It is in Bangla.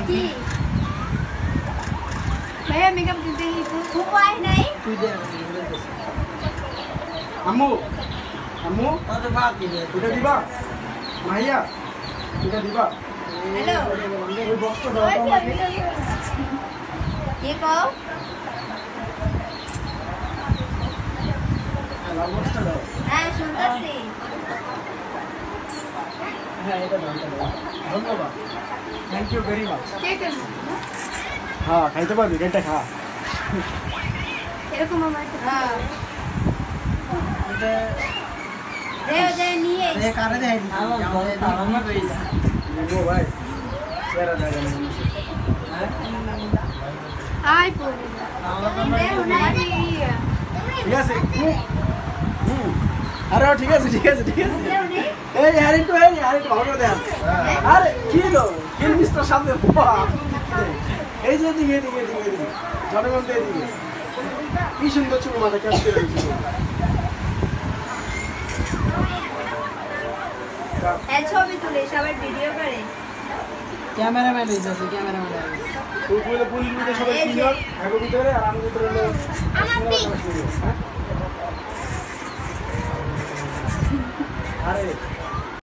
কি ভাইয়া মেকআপ দিতে তো উপায় নাই তুই দে আম্মু আম্মু তো বাদ দিলে এটা দিবা মাইয়া এটা দিবা হ্যালো ওই বস্তা দাও তো আমাকে কি কও লাল বস্তা দাও হ্যাঁ শুনতেছি হ্যাঁ এটা দাও ধন্যবাদ থ্যাংক ইউ ভেরি মাচ কে কেন হ্যাঁ খাইতে পারবি এটা খা এরকম আমার হ্যাঁ এটা দে নিয়ে এ কারে দেই আমাদের তারামা কই যা নেবো ভাই চেহারা দেখা যায় আই পড়ে দে উনাই ঠিক আছে আরে ঠিক আছে ঠিক আছে ঠিক আছে এই আরেকটু ভালো করে দেন আরে কি লো কি মিস্টার সামনে এই যে দিকে জনগণ দিয়ে দিকে কি সুন্দর চুল মাথা ক্যাচ করে দিয়েছিল এই ছবি তুলে সবাই ভিডিও করে ক্যামেরাম্যান আছে ক্যামেরাম্যান তুই বলে পুলিশ মিটে সবাই সিনিয়র আগে ভিতরে আর আমি ভিতরে হলো আরে